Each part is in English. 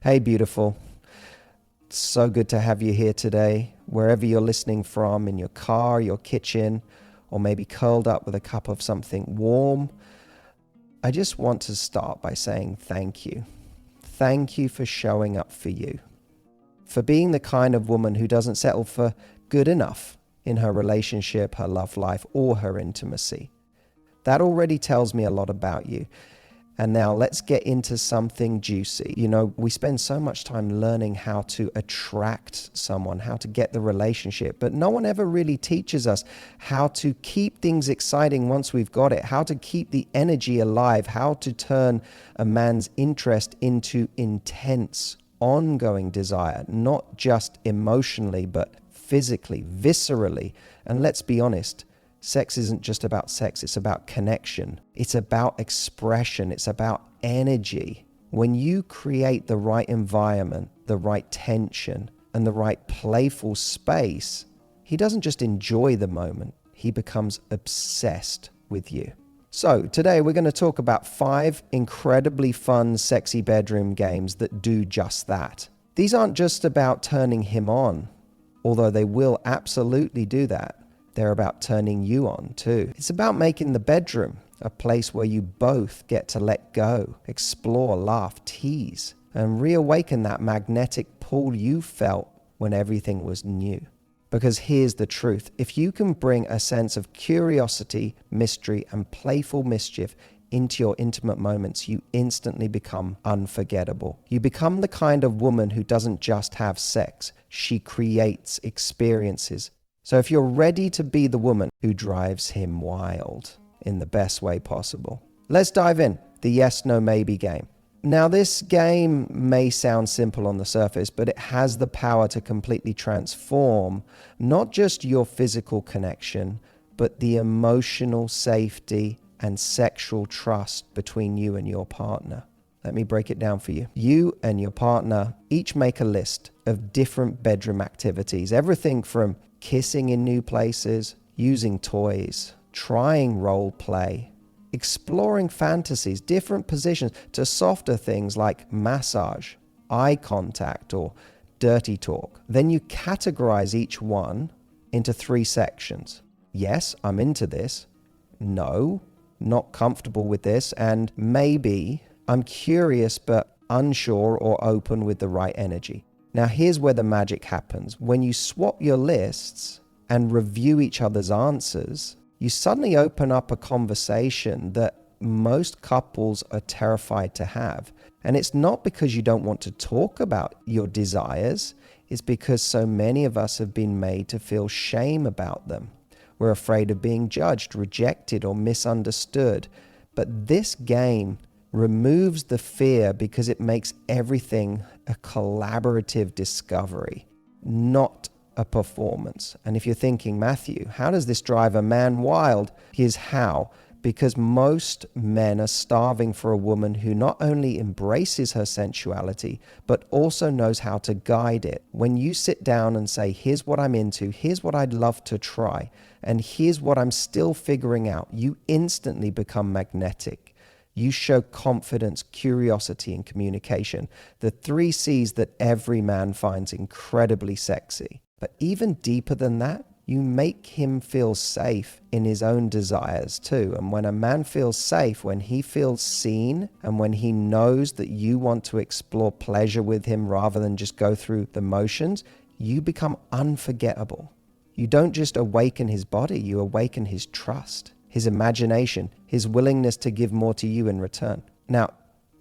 Hey, beautiful. It's so good to have you here today, wherever you're listening from, in your car, your kitchen, or maybe curled up with a cup of something warm. I just want to start by saying thank you. Thank you for showing up for you, for being the kind of woman who doesn't settle for good enough in her relationship, her love life, or her intimacy. That already tells me a lot about you. And now let's get into something juicy. You know, we spend so much time learning how to attract someone, how to get the relationship, but no one ever really teaches us how to keep things exciting once we've got it, how to keep the energy alive, how to turn a man's interest into intense, ongoing desire, not just emotionally, but physically, viscerally. And let's be honest, sex isn't just about sex, it's about connection. It's about expression, it's about energy. When you create the right environment, the right tension, and the right playful space, he doesn't just enjoy the moment, he becomes obsessed with you. So today we're going to talk about 5 incredibly fun, sexy bedroom games that do just that. These aren't just about turning him on, although they will absolutely do that. They're about turning you on too. It's about making the bedroom a place where you both get to let go, explore, laugh, tease, and reawaken that magnetic pull you felt when everything was new. Because here's the truth. If you can bring a sense of curiosity, mystery, and playful mischief into your intimate moments, you instantly become unforgettable. You become the kind of woman who doesn't just have sex. She creates experiences. So if you're ready to be the woman who drives him wild in the best way possible, let's dive in. The yes, no, maybe game. Now, this game may sound simple on the surface, but it has the power to completely transform not just your physical connection, but the emotional safety and sexual trust between you and your partner. Let me break it down for you. You and your partner each make a list of different bedroom activities, everything from kissing in new places, using toys, trying role play, exploring fantasies, different positions, to softer things like massage, eye contact, or dirty talk. Then you categorize each one into 3 sections. Yes, I'm into this. No, not comfortable with this. And maybe I'm curious but unsure or open with the right energy. Now, here's where the magic happens. When you swap your lists and review each other's answers, you suddenly open up a conversation that most couples are terrified to have. And it's not because you don't want to talk about your desires, it's because so many of us have been made to feel shame about them. We're afraid of being judged, rejected, or misunderstood. But this game removes the fear because it makes everything a collaborative discovery, not a performance. And if you're thinking, Matthew, how does this drive a man wild? Here's how. Because most men are starving for a woman who not only embraces her sensuality, but also knows how to guide it. When you sit down and say, here's what I'm into, here's what I'd love to try, and here's what I'm still figuring out, you instantly become magnetic. You show confidence, curiosity, and communication. The 3 C's that every man finds incredibly sexy. But even deeper than that, you make him feel safe in his own desires too. And when a man feels safe, when he feels seen, and when he knows that you want to explore pleasure with him rather than just go through the motions, you become unforgettable. You don't just awaken his body, you awaken his trust, his imagination, his willingness to give more to you in return. Now,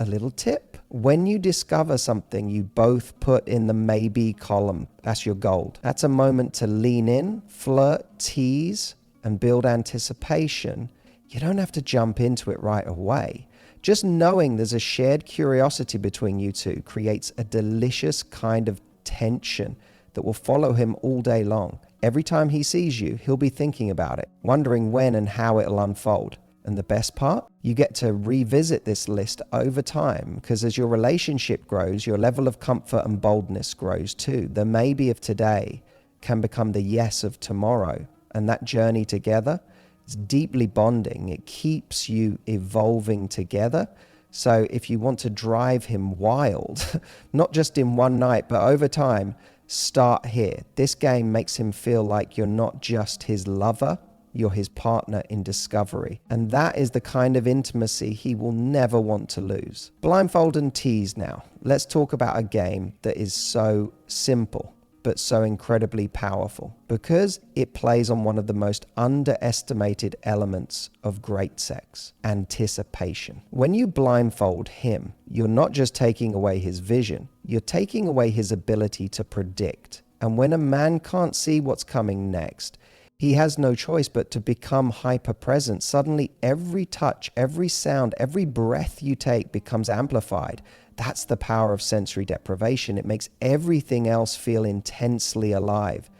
a little tip. When you discover something you both put in the maybe column, that's your gold. That's a moment to lean in, flirt, tease, and build anticipation. You don't have to jump into it right away. Just knowing there's a shared curiosity between you two creates a delicious kind of tension that will follow him all day long. Every time he sees you, he'll be thinking about it, wondering when and how it'll unfold. And the best part? You get to revisit this list over time, because as your relationship grows, your level of comfort and boldness grows too. The maybe of today can become the yes of tomorrow. And that journey together is deeply bonding. It keeps you evolving together So if you want to drive him wild, not just in one night, but over time, start here. This game makes him feel like you're not just his lover, you're his partner in discovery. And that is the kind of intimacy he will never want to lose. Blindfold and Tease now. Let's talk about a game that is so simple, but so incredibly powerful, because it plays on one of the most underestimated elements of great sex: anticipation. When you blindfold him, you're not just taking away his vision, you're taking away his ability to predict. And when a man can't see what's coming next, he has no choice but to become hyper-present. Suddenly, every touch, every sound, every breath you take becomes amplified. That's the power of sensory deprivation. It makes everything else feel intensely alive.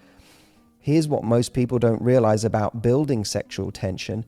Here's what most people don't realize about building sexual tension.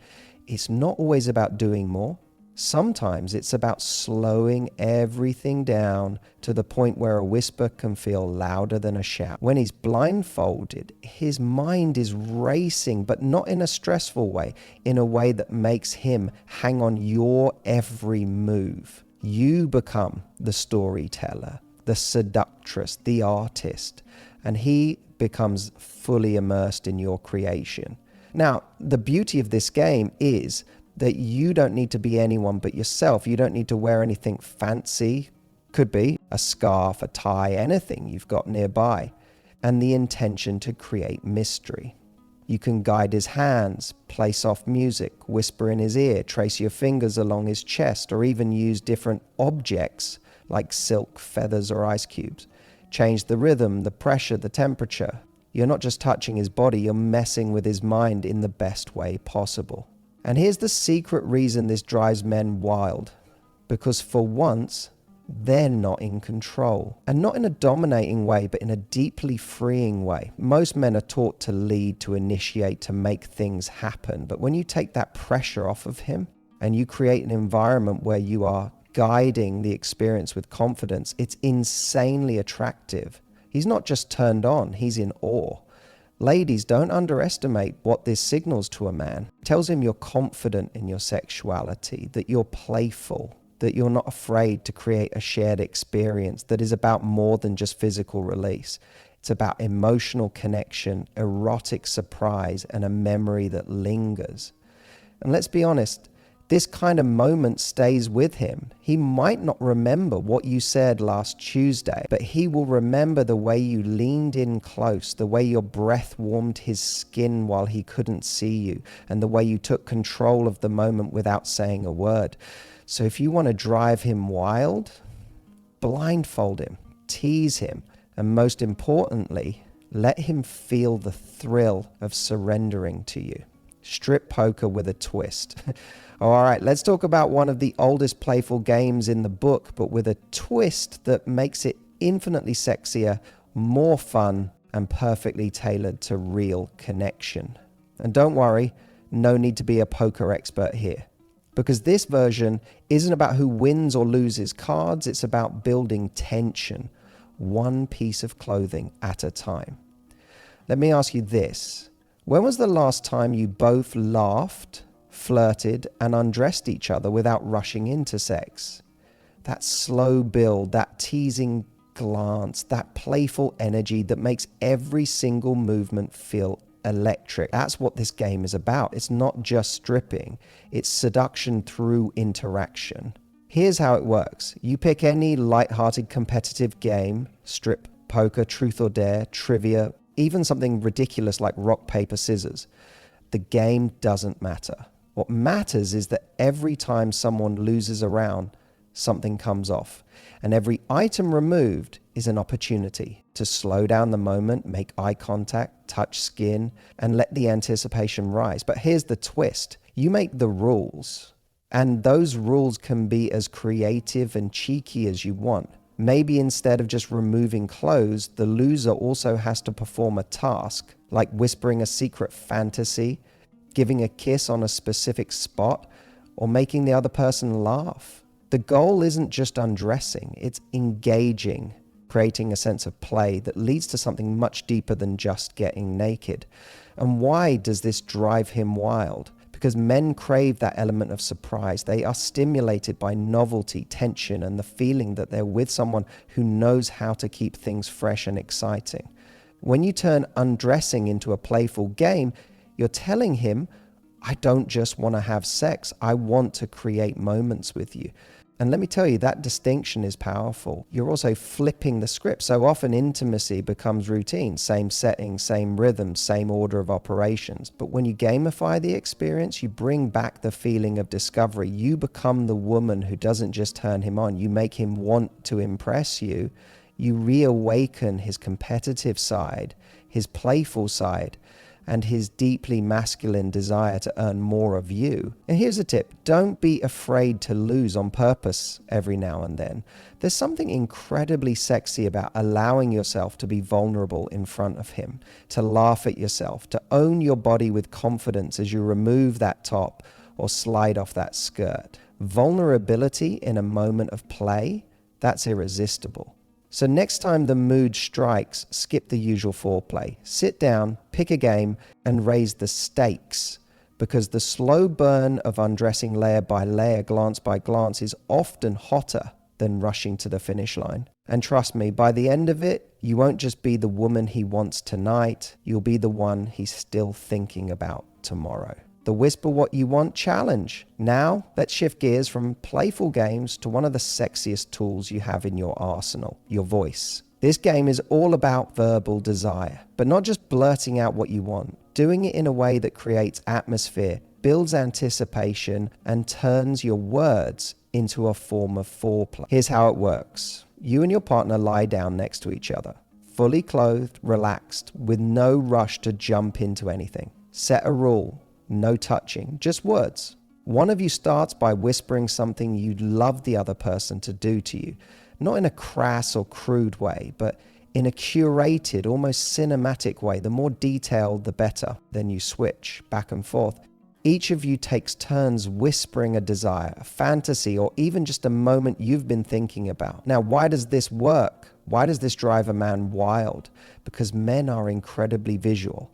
It's not always about doing more. Sometimes it's about slowing everything down to the point where a whisper can feel louder than a shout. When he's blindfolded, his mind is racing, but not in a stressful way, in a way that makes him hang on your every move. You become the storyteller, the seductress, the artist, and he becomes fully immersed in your creation. Now, the beauty of this game is that you don't need to be anyone but yourself. You don't need to wear anything fancy. Could be a scarf, a tie, anything you've got nearby. And the intention to create mystery. You can guide his hands, play soft music, whisper in his ear, trace your fingers along his chest, or even use different objects like silk, feathers, or ice cubes. Change the rhythm, the pressure, the temperature. You're not just touching his body, you're messing with his mind in the best way possible. And here's the secret reason this drives men wild. Because for once, they're not in control. And not in a dominating way, but in a deeply freeing way. Most men are taught to lead, to initiate, to make things happen. But when you take that pressure off of him and you create an environment where you are guiding the experience with confidence, it's insanely attractive. He's not just turned on, he's in awe. Ladies, don't underestimate what this signals to a man. It tells him you're confident in your sexuality, that you're playful, that you're not afraid to create a shared experience that is about more than just physical release. It's about emotional connection, erotic surprise, and a memory that lingers. And let's be honest, this kind of moment stays with him. He might not remember what you said last Tuesday, but he will remember the way you leaned in close, the way your breath warmed his skin while he couldn't see you, and the way you took control of the moment without saying a word. So if you want to drive him wild, blindfold him, tease him, and most importantly, let him feel the thrill of surrendering to you. Strip poker with a twist. All right, let's talk about one of the oldest playful games in the book, but with a twist that makes it infinitely sexier, more fun, and perfectly tailored to real connection. And don't worry, no need to be a poker expert here. Because this version isn't about who wins or loses cards, it's about building tension, one piece of clothing at a time. Let me ask you this. When was the last time you both laughed, flirted, and undressed each other without rushing into sex? That slow build, that teasing glance, that playful energy that makes every single movement feel electric. That's what this game is about. It's not just stripping, it's seduction through interaction. Here's how it works. You pick any light-hearted competitive game, strip poker, truth or dare, trivia, even something ridiculous like rock, paper, scissors. The game doesn't matter. What matters is that every time someone loses a round, something comes off. And every item removed is an opportunity to slow down the moment, make eye contact, touch skin, and let the anticipation rise. But here's the twist. You make the rules, and those rules can be as creative and cheeky as you want. Maybe instead of just removing clothes, the loser also has to perform a task, like whispering a secret fantasy, giving a kiss on a specific spot, or making the other person laugh. The goal isn't just undressing, it's engaging, creating a sense of play that leads to something much deeper than just getting naked. And why does this drive him wild? because men crave that element of surprise. They are stimulated by novelty, tension, and the feeling that they're with someone who knows how to keep things fresh and exciting. When you turn undressing into a playful game, you're telling him, I don't just want to have sex, I want to create moments with you. And let me tell you, that distinction is powerful. You're also flipping the script. So often intimacy becomes routine, same setting, same rhythm, same order of operations. But when you gamify the experience, you bring back the feeling of discovery. You become the woman who doesn't just turn him on. You make him want to impress you. You reawaken his competitive side, his playful side, and his deeply masculine desire to earn more of you. And here's a tip. Don't be afraid to lose on purpose every now and then. There's something incredibly sexy about allowing yourself to be vulnerable in front of him, to laugh at yourself, to own your body with confidence as you remove that top or slide off that skirt. Vulnerability in a moment of play, that's irresistible. So next time the mood strikes, skip the usual foreplay. Sit down, pick a game, and raise the stakes. Because the slow burn of undressing layer by layer, glance by glance, is often hotter than rushing to the finish line. And trust me, by the end of it, you won't just be the woman he wants tonight, you'll be the one he's still thinking about tomorrow. The Whisper What You Want challenge. Now, let's shift gears from playful games to one of the sexiest tools you have in your arsenal, your voice. This game is all about verbal desire, but not just blurting out what you want. Doing it in a way that creates atmosphere, builds anticipation, and turns your words into a form of foreplay. Here's how it works. You and your partner lie down next to each other, fully clothed, relaxed, with no rush to jump into anything. Set a rule. No touching, just words. One of you starts by whispering something you'd love the other person to do to you, not in a crass or crude way, but in a curated, almost cinematic way. The more detailed, the better. Then you switch back and forth. Each of you takes turns whispering a desire, a fantasy, or even just a moment you've been thinking about. Now, why does this work? Why does this drive a man wild? Because men are incredibly visual.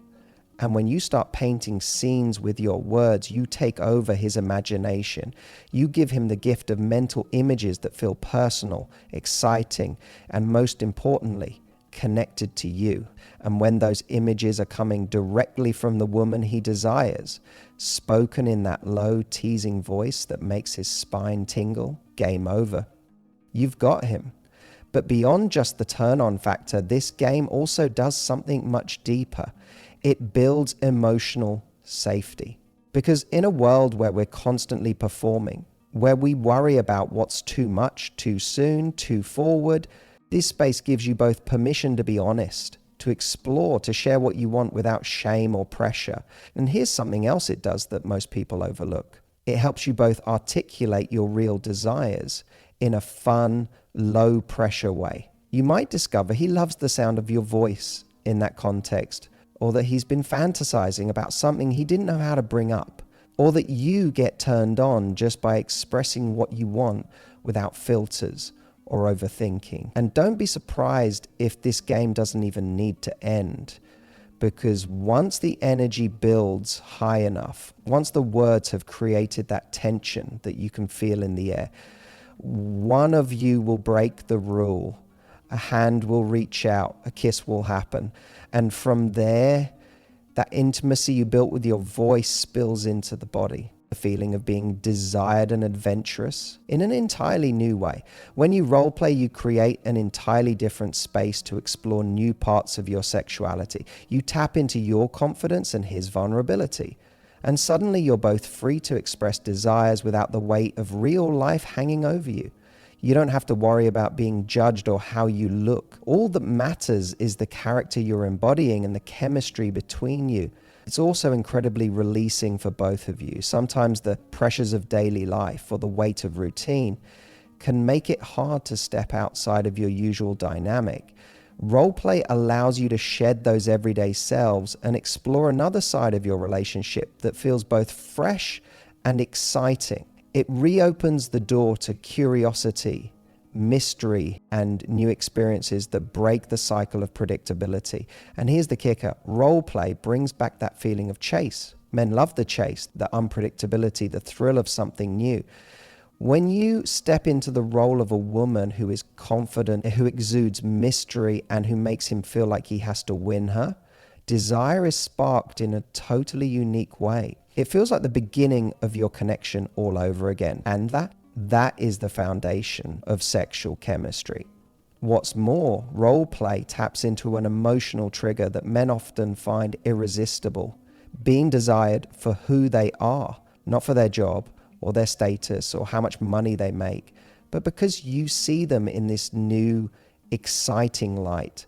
And when you start painting scenes with your words, you take over his imagination. You give him the gift of mental images that feel personal, exciting, and most importantly, connected to you. And when those images are coming directly from the woman he desires, spoken in that low, teasing voice that makes his spine tingle, game over. You've got him. But beyond just the turn-on factor, this game also does something much deeper. It builds emotional safety. Because in a world where we're constantly performing, where we worry about what's too much, too soon, too forward, this space gives you both permission to be honest, to explore, to share what you want without shame or pressure. And here's something else it does that most people overlook. It helps you both articulate your real desires in a fun, low-pressure way. You might discover he loves the sound of your voice in that context, or that he's been fantasizing about something he didn't know how to bring up, or that you get turned on just by expressing what you want without filters or overthinking. And don't be surprised if this game doesn't even need to end, because once the energy builds high enough, once the words have created that tension that you can feel in the air, one of you will break the rule. A hand will reach out, a kiss will happen. And from there, that intimacy you built with your voice spills into the body. The feeling of being desired and adventurous in an entirely new way. When you role play, you create an entirely different space to explore new parts of your sexuality. You tap into your confidence and his vulnerability. And suddenly you're both free to express desires without the weight of real life hanging over you. You don't have to worry about being judged or how you look. All that matters is the character you're embodying and the chemistry between you. It's also incredibly releasing for both of you. Sometimes the pressures of daily life or the weight of routine can make it hard to step outside of your usual dynamic. Roleplay allows you to shed those everyday selves and explore another side of your relationship that feels both fresh and exciting. It reopens the door to curiosity, mystery and new experiences that break the cycle of predictability. And here's the kicker. Role play brings back that feeling of chase. Men love the chase, the unpredictability, the thrill of something new. When you step into the role of a woman who is confident, who exudes mystery, and who makes him feel like he has to win her, desire is sparked in a totally unique way. It feels like the beginning of your connection all over again. And that is the foundation of sexual chemistry. What's more, role play taps into an emotional trigger that men often find irresistible, being desired for who they are, not for their job or their status or how much money they make, but because you see them in this new, exciting light.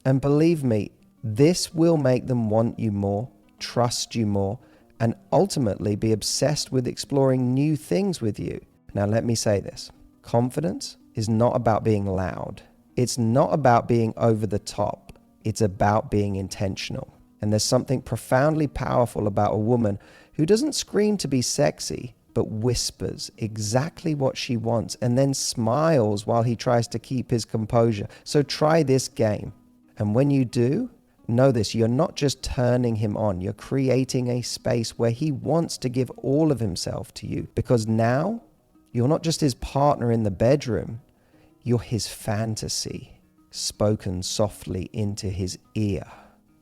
And believe me, this will make them want you more, trust you more, and ultimately be obsessed with exploring new things with you. Now, let me say this. Confidence is not about being loud. It's not about being over the top. It's about being intentional. And there's something profoundly powerful about a woman who doesn't scream to be sexy, but whispers exactly what she wants and then smiles while he tries to keep his composure. So try this game. And when you do, know this, you're not just turning him on, you're creating a space where he wants to give all of himself to you. Because now, you're not just his partner in the bedroom, you're his fantasy, spoken softly into his ear.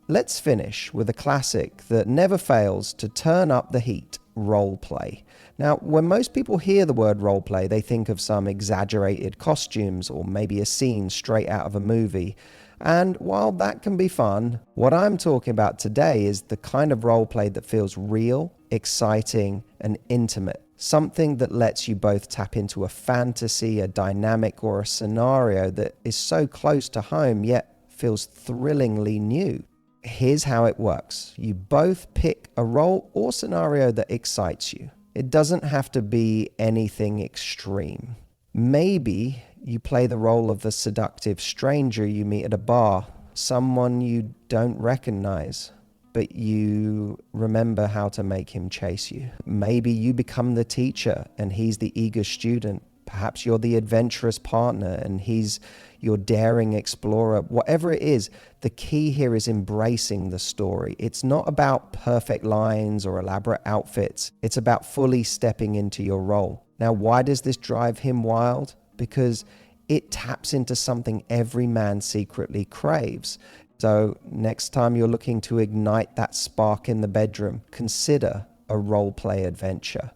Let's finish with a classic that never fails to turn up the heat, role play. Now, when most people hear the word role play, they think of some exaggerated costumes or maybe a scene straight out of a movie. And while that can be fun, what I'm talking about today is the kind of role play that feels real, exciting, and intimate. Something that lets you both tap into a fantasy, a dynamic, or a scenario that is so close to home yet feels thrillingly new. Here's how it works. You both pick a role or scenario that excites you. It doesn't have to be anything extreme. Maybe you play the role of the seductive stranger you meet at a bar, someone you don't recognize, but you remember how to make him chase you. Maybe you become the teacher and he's the eager student. Perhaps you're the adventurous partner and he's your daring explorer. Whatever it is, the key here is embracing the story. It's not about perfect lines or elaborate outfits. It's about fully stepping into your role. Now, why does this drive him wild? Because it taps into something every man secretly craves. So next time you're looking to ignite that spark in the bedroom, consider a role play adventure.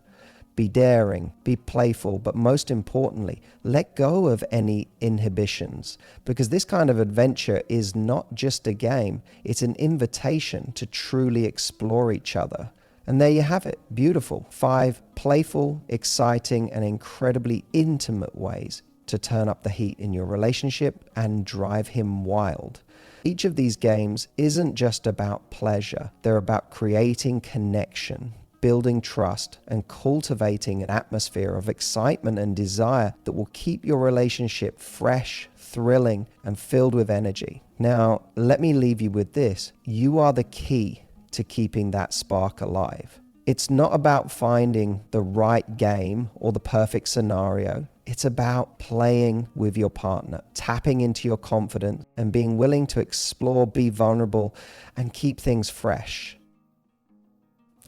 Be daring, be playful, but most importantly, let go of any inhibitions, because this kind of adventure is not just a game, it's an invitation to truly explore each other. And there you have it, beautiful. 5 playful, exciting, and incredibly intimate ways to turn up the heat in your relationship and drive him wild. Each of these games isn't just about pleasure, they're about creating connection, building trust, and cultivating an atmosphere of excitement and desire that will keep your relationship fresh, thrilling, and filled with energy. Now, let me leave you with this. You are the key to keeping that spark alive. It's not about finding the right game or the perfect scenario. It's about playing with your partner, tapping into your confidence, and being willing to explore, be vulnerable, and keep things fresh.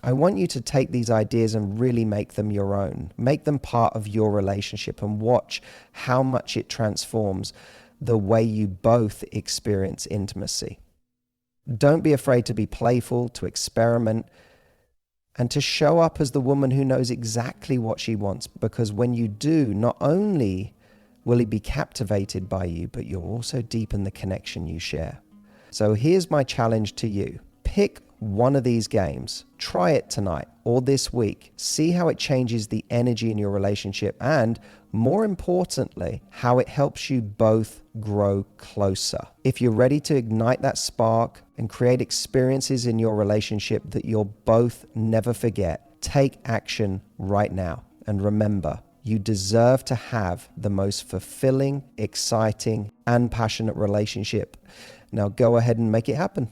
I want you to take these ideas and really make them your own. Make them part of your relationship and watch how much it transforms the way you both experience intimacy. Don't be afraid to be playful, to experiment, and to show up as the woman who knows exactly what she wants, because when you do, not only will he be captivated by you, but you'll also deepen the connection you share. So here's my challenge to you. Pick one of these games, try it tonight or this week, see how it changes the energy in your relationship and, more importantly, how it helps you both grow closer. If you're ready to ignite that spark and create experiences in your relationship that you'll both never forget, take action right now. And remember, you deserve to have the most fulfilling, exciting, and passionate relationship. Now go ahead and make it happen.